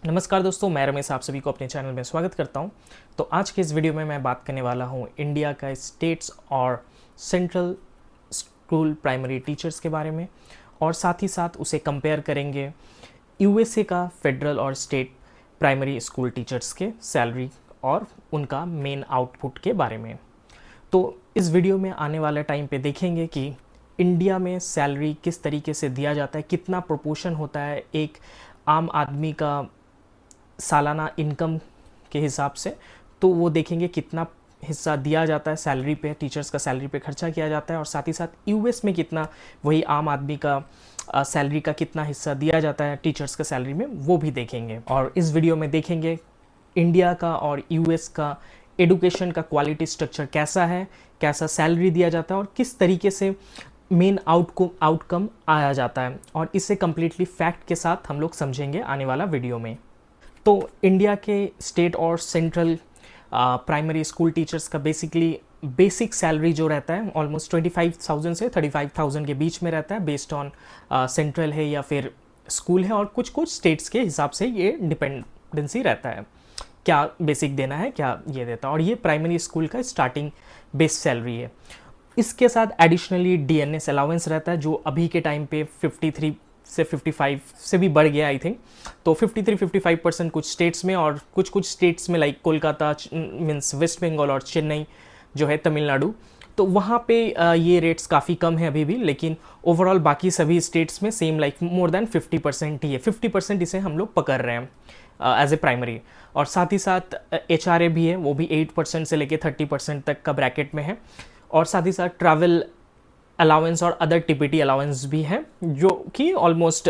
नमस्कार दोस्तों, मैं रमेश आप सभी को अपने चैनल में स्वागत करता हूं। तो आज के इस वीडियो में मैं बात करने वाला हूं इंडिया का स्टेट्स और सेंट्रल स्कूल प्राइमरी टीचर्स के बारे में, और साथ ही साथ उसे कंपेयर करेंगे यूएसए का फेडरल और स्टेट प्राइमरी स्कूल टीचर्स के सैलरी और उनका मेन आउटपुट के बारे में। तो इस वीडियो में आने वाले टाइम पे देखेंगे कि इंडिया में सैलरी किस तरीके से दिया जाता है, कितना प्रोपोर्शन होता है एक आम आदमी का सालाना इनकम के हिसाब से। तो वो देखेंगे कितना हिस्सा दिया जाता है सैलरी पे, टीचर्स का सैलरी पे खर्चा किया जाता है, और साथ ही साथ यूएस में कितना वही आम आदमी का सैलरी का कितना हिस्सा दिया जाता है टीचर्स का सैलरी में, वो भी देखेंगे। और इस वीडियो में देखेंगे इंडिया का और यूएस का एडुकेशन का क्वालिटी स्ट्रक्चर कैसा है, कैसा सैलरी दिया जाता है और किस तरीके से मेन आउटकम आया जाता है, और इसे कम्प्लीटली फैक्ट के साथ हम लोग समझेंगे आने वाला वीडियो में। तो इंडिया के स्टेट और सेंट्रल प्राइमरी स्कूल टीचर्स का बेसिक सैलरी जो रहता है ऑलमोस्ट 25,000 से 35,000 के बीच में रहता है, बेस्ड ऑन सेंट्रल है या फिर स्कूल है, और कुछ कुछ स्टेट्स के हिसाब से ये डिपेंडेंसी रहता है, क्या बेसिक देना है क्या ये देता है। और ये प्राइमरी स्कूल का स्टार्टिंग बेस सैलरी है। इसके साथ एडिशनली डीएनएस अलाउंस रहता है, जो अभी के टाइम पे 53 से 55 से भी बढ़ गया आई थिंक। तो 53-55% कुछ स्टेट्स में, और कुछ कुछ स्टेट्स में like Kolkata means West Bengal और चेन्नई जो है तमिलनाडु, तो वहाँ पे ये रेट्स काफ़ी कम है अभी भी। लेकिन ओवरऑल बाकी सभी स्टेट्स में सेम लाइक मोर देन 50% ही है। 50% इसे हम लोग पकड़ रहे हैं एज ए प्राइमरी। और साथ ही साथ HRA भी है, वो भी 8% से लेके 30% तक का ब्रैकेट में है। और साथ ही साथ ट्रैवल अलाउंस और अदर टीपीटी अलाउंस भी है, जो कि ऑलमोस्ट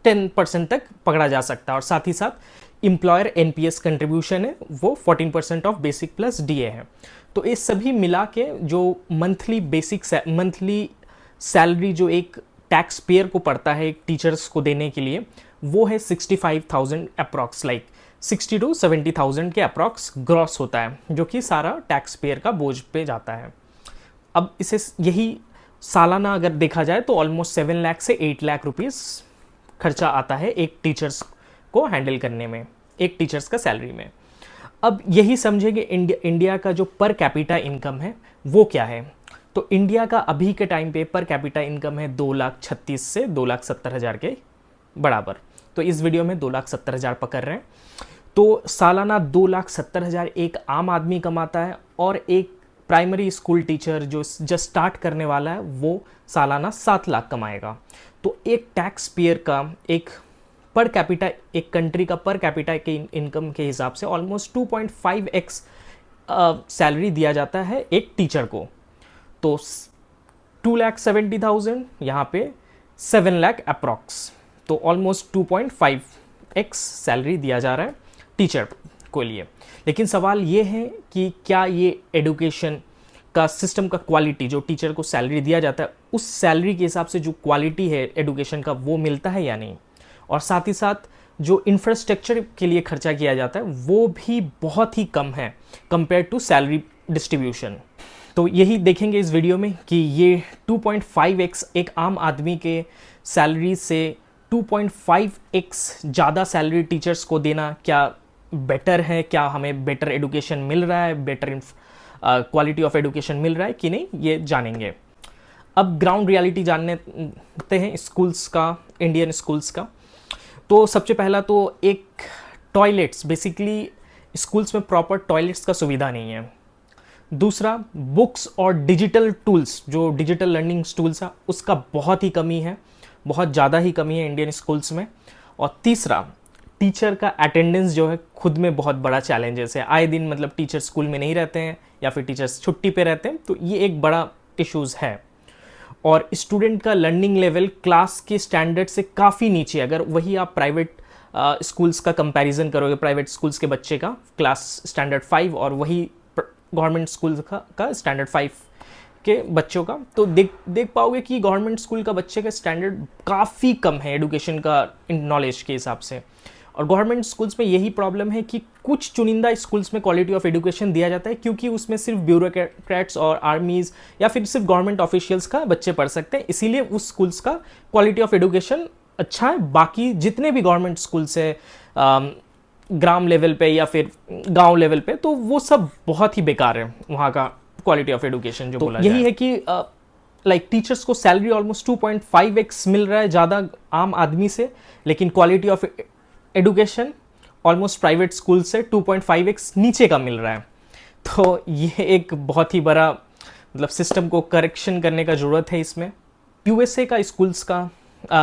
10% तक पकड़ा जा सकता है। और साथ ही साथ एम्प्लॉयर एनपीएस कंट्रीब्यूशन है, वो 14% ऑफ बेसिक प्लस डीए है। तो ये सभी मिला के जो मंथली सैलरी जो एक टैक्स पेयर को पड़ता है एक टीचर्स को देने के लिए, वो है 65,000 अप्रॉक्स, लाइक 60 to 70,000 के अप्रॉक्स ग्रॉस होता है, जो कि सारा टैक्स पेयर का बोझ पे जाता है। अब इसे यही सालाना अगर देखा जाए तो ऑलमोस्ट 7 लाख से 8 लाख रुपीस खर्चा आता है एक टीचर्स को हैंडल करने में, एक टीचर्स का सैलरी में। अब यही समझेंगे इंडिया का जो पर कैपिटा इनकम है वो क्या है। तो इंडिया का अभी के टाइम पे पर कैपिटा इनकम है 2,36,000 से 2,70,000 के बराबर। तो इस वीडियो में 2,70,000 पकड़ रहे हैं। तो सालाना 2,70,000 एक आम आदमी कमाता है, और एक प्राइमरी स्कूल टीचर जो जस्ट स्टार्ट करने वाला है वो सालाना 7 लाख कमाएगा। तो एक टैक्स पेयर का एक पर कैपिटा, एक कंट्री का पर कैपिटा के इनकम के हिसाब से ऑलमोस्ट 2.5x सैलरी दिया जाता है एक टीचर को। तो 2,70,000 यहाँ पे 7 लाख अप्रॉक्स, तो ऑलमोस्ट 2.5x सैलरी दिया जा रहा है टीचर को लिए। लेकिन सवाल ये है कि क्या ये एडुकेशन का सिस्टम का क्वालिटी, जो टीचर को सैलरी दिया जाता है उस सैलरी के हिसाब से जो क्वालिटी है एडुकेशन का, वो मिलता है या नहीं। और साथ ही साथ जो इंफ्रास्ट्रक्चर के लिए खर्चा किया जाता है वो भी बहुत ही कम है कंपेयर टू सैलरी डिस्ट्रीब्यूशन। तो यही देखेंगे इस वीडियो में कि ये 2.5x एक आम आदमी के सैलरी से 2.5x ज़्यादा सैलरी टीचर्स को देना क्या बेटर है, क्या हमें बेटर एडुकेशन मिल रहा है, बेटर क्वालिटी ऑफ एडुकेशन मिल रहा है कि नहीं, ये जानेंगे। अब ग्राउंड रियलिटी जानते हैं स्कूल्स का, इंडियन स्कूल्स का। तो सबसे पहला तो एक टॉयलेट्स, बेसिकली स्कूल्स में प्रॉपर टॉयलेट्स का सुविधा नहीं है। दूसरा, बुक्स और डिजिटल टूल्स, जो डिजिटल लर्निंग टूल्स है उसका बहुत ही कमी है, बहुत ज़्यादा ही कमी है इंडियन स्कूल्स में। और तीसरा, टीचर का अटेंडेंस जो है खुद में बहुत बड़ा चैलेंजेस है। आए दिन मतलब टीचर स्कूल में नहीं रहते हैं या फिर टीचर्स छुट्टी पे रहते हैं, तो ये एक बड़ा इश्यूज़ है। और स्टूडेंट का लर्निंग लेवल क्लास के स्टैंडर्ड से काफ़ी नीचे। अगर वही आप प्राइवेट स्कूल्स का कंपैरिजन करोगे, प्राइवेट स्कूल्स के बच्चे का क्लास स्टैंडर्ड 5 और वही गवर्नमेंट स्कूल का स्टैंडर्ड 5 के बच्चों का, तो देख पाओगे कि गवर्नमेंट स्कूल का बच्चे का स्टैंडर्ड काफ़ी कम है एडुकेशन का नॉलेज के हिसाब से। और गवर्नमेंट स्कूल्स में यही प्रॉब्लम है कि कुछ चुनिंदा स्कूल्स में क्वालिटी ऑफ एजुकेशन दिया जाता है, क्योंकि उसमें सिर्फ ब्यूरोक्रेट्स और आर्मीज़ या फिर सिर्फ गवर्नमेंट ऑफिशियल्स का बच्चे पढ़ सकते हैं, इसीलिए उस स्कूल्स का क्वालिटी ऑफ एजुकेशन अच्छा है, बाकी जितने भी गवर्नमेंट स्कूल्स है ग्राम लेवल पे या फिर गांव लेवल पे, तो वो सब बहुत ही बेकार है वहाँ का क्वालिटी ऑफ एजुकेशन जो बोला यही है कि लाइक टीचर्स को सैलरी ऑलमोस्ट 2.5x मिल रहा है ज़्यादा आम आदमी से, लेकिन quality of education almost private school से 2.5x नीचे का मिल रहा है। तो ये एक बहुत ही बड़ा मतलब सिस्टम को करेक्शन करने का ज़रूरत है इसमें। यूएसए का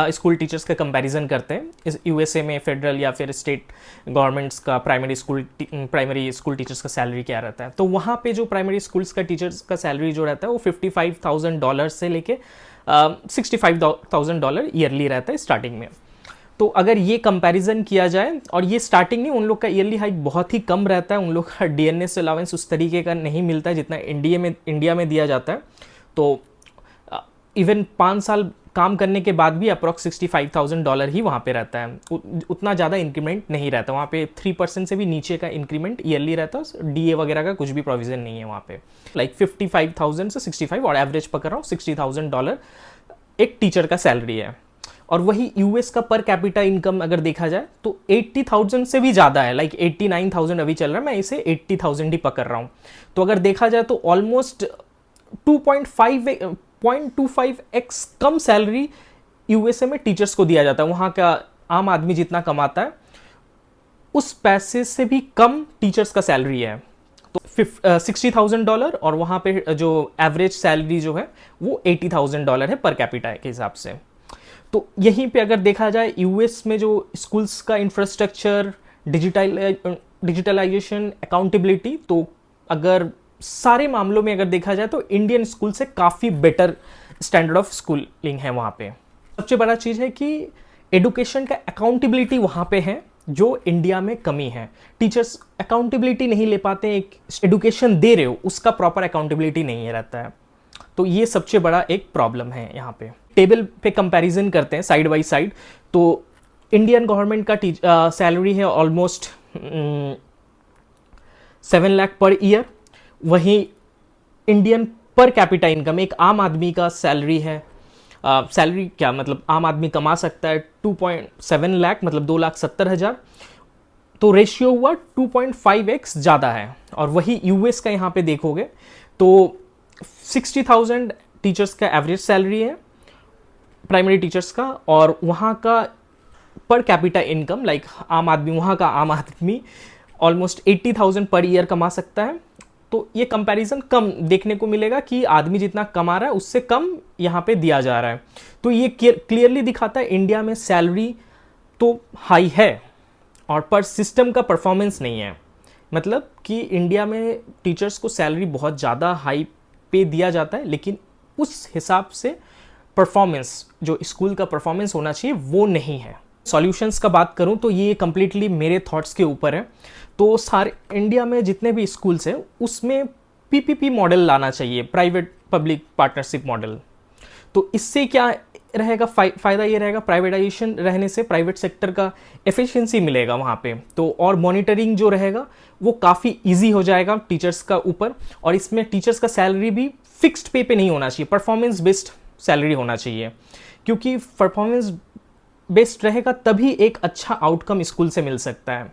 स्कूल टीचर्स का कंपैरिजन करते हैं। इस यूएसए में फेडरल या फिर स्टेट गवर्नमेंट्स का प्राइमरी स्कूल टीचर्स का सैलरी क्या रहता है। तो वहाँ पे जो प्राइमरी स्कूल्स का टीचर्स का सैलरी जो रहता है वो $55,000 से लेके $65,000 ईयरली रहता है स्टार्टिंग में। तो अगर ये कंपैरिजन किया जाए, और ये स्टार्टिंग में उन लोग का ईयरली हाइक बहुत ही कम रहता है, उन लोग का डीएनएस अलाउंस उस तरीके का नहीं मिलता है जितना इंडिया में दिया जाता है। तो इवन 5 साल काम करने के बाद भी अप्रॉक्स $65,000 ही वहाँ पे रहता है, उतना ज़्यादा इंक्रीमेंट नहीं रहता वहाँ पे। 3% से भी नीचे का इंक्रीमेंट ईयरली रहता है, डीए वगैरह का कुछ भी प्रोविजन नहीं है वहाँ पे। लाइक 55,000 से 65 और एवरेज पकड़ रहा हूँ $60,000 एक टीचर का सैलरी है। और वही यूएस का पर कैपिटा इनकम अगर देखा जाए तो 80,000 से भी ज़्यादा है, लाइक 89,000 अभी चल रहा है, मैं इसे 80,000 ही पकड़ रहा हूँ। तो अगर देखा जाए तो ऑलमोस्ट 0.25x कम सैलरी यूएसए में टीचर्स को दिया जाता है। वहाँ का आम आदमी जितना कमाता है उस पैसे से भी कम टीचर्स का सैलरी है। तो $60,000 और वहाँ पे जो एवरेज सैलरी जो है वो $80,000 है पर कैपिटा के हिसाब से। तो यहीं पे अगर देखा जाए यूएस में जो स्कूल्स का इंफ्रास्ट्रक्चर, डिजिटलाइजेशन, अकाउंटेबिलिटी, तो अगर सारे मामलों में अगर देखा जाए तो इंडियन स्कूल से काफ़ी बेटर स्टैंडर्ड ऑफ स्कूलिंग है वहाँ पे। सबसे बड़ा चीज़ है कि एडुकेशन का अकाउंटेबिलिटी वहाँ पे है जो इंडिया में कमी है। टीचर्स अकाउंटेबिलिटी नहीं ले पाते, एक एडुकेशन दे रहे हो उसका प्रॉपर अकाउंटेबिलिटी नहीं रहता है। तो ये सबसे बड़ा एक प्रॉब्लम है यहाँ पे। टेबल पे कंपैरिजन करते हैं साइड बाय साइड, तो इंडियन गवर्नमेंट का सैलरी है ऑलमोस्ट 7 लाख पर ईयर। वहीं इंडियन पर कैपिटा इनकम, एक आम आदमी का सैलरी है, सैलरी क्या मतलब आम आदमी कमा सकता है 2.7 लाख, मतलब 2,70,000। तो रेशियो हुआ 2.5x ज़्यादा है। और वही यूएस का यहाँ पे देखोगे तो 60,000 टीचर्स का एवरेज सैलरी है प्राइमरी टीचर्स का, और वहाँ का पर कैपिटा इनकम लाइक वहाँ का आम आदमी ऑलमोस्ट 80,000 पर ईयर कमा सकता है। तो ये कंपैरिजन कम देखने को मिलेगा कि आदमी जितना कमा रहा है उससे कम यहाँ पे दिया जा रहा है। तो ये क्लियरली दिखाता है इंडिया में सैलरी तो हाई है और पर सिस्टम का परफॉर्मेंस नहीं है। मतलब कि इंडिया में टीचर्स को सैलरी बहुत ज़्यादा हाई पे दिया जाता है, लेकिन उस हिसाब से परफॉर्मेंस, जो स्कूल का परफॉर्मेंस होना चाहिए वो नहीं है। सॉल्यूशंस का बात करूं तो ये कम्प्लीटली मेरे थॉट्स के ऊपर है। तो सारे इंडिया में जितने भी स्कूल्स हैं उसमें पीपीपी मॉडल लाना चाहिए, प्राइवेट पब्लिक पार्टनरशिप मॉडल। तो इससे क्या रहेगा, फ़ायदा ये रहेगा, प्राइवेटाइजेशन रहने से प्राइवेट सेक्टर का एफिशिएंसी मिलेगा वहाँ पे। तो और मॉनिटरिंग जो रहेगा वो काफ़ी इजी हो जाएगा टीचर्स का ऊपर। और इसमें टीचर्स का सैलरी भी फिक्स्ड पे नहीं होना चाहिए, परफॉर्मेंस बेस्ड सैलरी होना चाहिए, क्योंकि परफॉर्मेंस बेस्ड रहेगा तभी एक अच्छा आउटकम स्कूल से मिल सकता है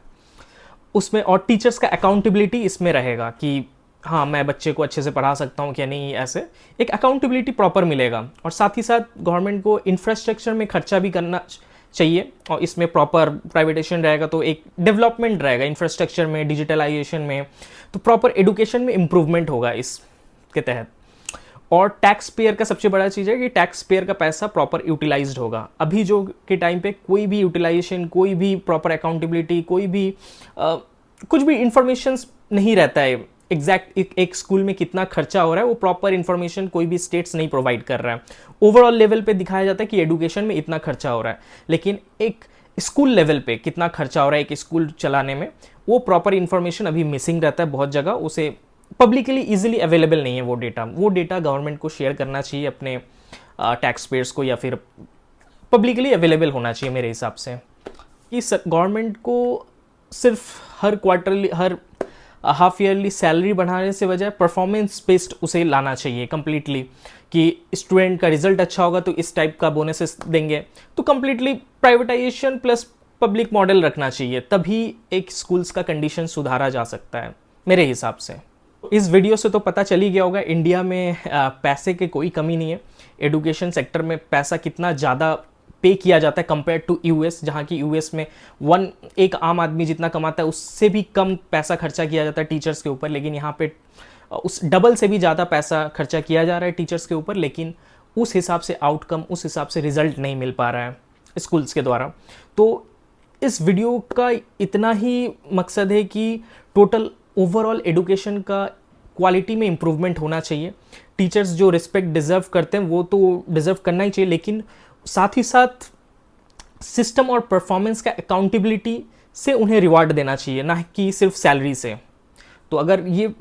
उसमें। और टीचर्स का अकाउंटेबिलिटी इसमें रहेगा कि हाँ मैं बच्चे को अच्छे से पढ़ा सकता हूँ क्या नहीं, ऐसे एक अकाउंटेबिलिटी प्रॉपर मिलेगा। और साथ ही साथ गवर्नमेंट को इंफ्रास्ट्रक्चर में खर्चा भी करना चाहिए, और इसमें प्रॉपर प्राइवेटाइजेशन रहेगा तो एक डेवलपमेंट रहेगा इंफ्रास्ट्रक्चर में, डिजिटलाइजेशन में, तो प्रॉपर एडुकेशन में इम्प्रूवमेंट होगा इसके तहत। और टैक्स पेयर का सबसे बड़ा चीज़ है कि टैक्स पेयर का पैसा प्रॉपर यूटिलाइज्ड होगा। अभी जो के टाइम पे कोई भी यूटिलाइजेशन, कोई भी प्रॉपर अकाउंटेबिलिटी, कोई भी कुछ भी इंफॉर्मेशन नहीं रहता है एग्जैक्ट एक स्कूल में कितना खर्चा हो रहा है, वो प्रॉपर इंफॉर्मेशन कोई भी स्टेट्स नहीं प्रोवाइड कर रहा है। ओवरऑल लेवल पे दिखाया जाता है कि एडुकेशन में इतना खर्चा हो रहा है, लेकिन एक स्कूल लेवल पे कितना खर्चा हो रहा है एक स्कूल चलाने में, वो प्रॉपर इंफॉर्मेशन अभी मिसिंग रहता है बहुत जगह। उसे पब्लिकली इजीली अवेलेबल नहीं है वो डेटा गवर्नमेंट को शेयर करना चाहिए अपने टैक्स पेयर्स को, या फिर पब्लिकली अवेलेबल होना चाहिए मेरे हिसाब से। कि गवर्नमेंट को सिर्फ हर हाफ ईयरली सैलरी बढ़ाने से बजाय परफॉर्मेंस बेस्ड उसे लाना चाहिए कम्प्लीटली, कि स्टूडेंट का रिजल्ट अच्छा होगा तो इस टाइप का बोनसेस देंगे। तो completely privatisation plus public model रखना चाहिए, तभी एक स्कूल्स का कंडीशन सुधारा जा सकता है मेरे हिसाब से। इस वीडियो से तो पता चल ही गया होगा, इंडिया में पैसे की कोई कमी नहीं है। एडुकेशन सेक्टर में पैसा कितना ज़्यादा पे किया जाता है कंपेयर टू यूएस, जहाँ की यूएस में एक आम आदमी जितना कमाता है उससे भी कम पैसा खर्चा किया जाता है टीचर्स के ऊपर, लेकिन यहाँ पे उस डबल से भी ज़्यादा पैसा खर्चा किया जा रहा है टीचर्स के ऊपर, लेकिन उस हिसाब से आउटकम, उस हिसाब से रिजल्ट नहीं मिल पा रहा है स्कूल्स के द्वारा। तो इस वीडियो का इतना ही मकसद है कि टोटल ओवरऑल एडुकेशन का क्वालिटी में इम्प्रूवमेंट होना चाहिए। टीचर्स जो रिस्पेक्ट डिज़र्व करते हैं वो तो डिज़र्व करना ही चाहिए, लेकिन साथ ही साथ सिस्टम और परफॉर्मेंस का अकाउंटेबिलिटी से उन्हें रिवार्ड देना चाहिए, ना कि सिर्फ सैलरी से। तो अगर ये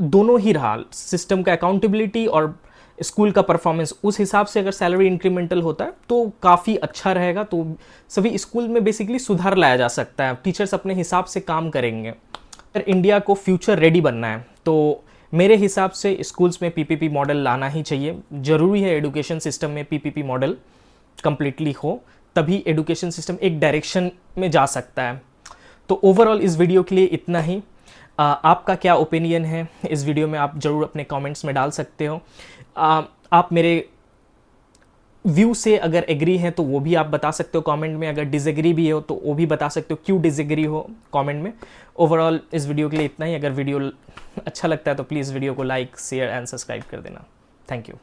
दोनों ही रहा, सिस्टम का अकाउंटेबिलिटी और स्कूल का परफॉर्मेंस, उस हिसाब से अगर सैलरी इंक्रीमेंटल होता है तो काफ़ी अच्छा रहेगा। तो सभी स्कूल में बेसिकली सुधार लाया जा सकता है, टीचर्स अपने हिसाब से काम करेंगे। अगर इंडिया को फ्यूचर रेडी बनना है तो मेरे हिसाब से स्कूल्स में पीपीपी मॉडल लाना ही चाहिए। ज़रूरी है एडुकेशन सिस्टम में पीपीपी मॉडल कम्प्लीटली हो, तभी एडुकेशन सिस्टम एक डायरेक्शन में जा सकता है। तो ओवरऑल इस वीडियो के लिए इतना ही। आपका क्या ओपिनियन है इस वीडियो में, आप ज़रूर अपने कमेंट्स में डाल सकते हो। आप मेरे व्यू से अगर एग्री हैं तो वो भी आप बता सकते हो कमेंट में, अगर डिसएग्री भी हो तो वो भी बता सकते हो क्यों डिसएग्री हो कमेंट में। ओवरऑल इस वीडियो के लिए इतना ही। अगर वीडियो अच्छा लगता है तो प्लीज़ वीडियो को लाइक, शेयर एंड सब्सक्राइब कर देना। Thank you.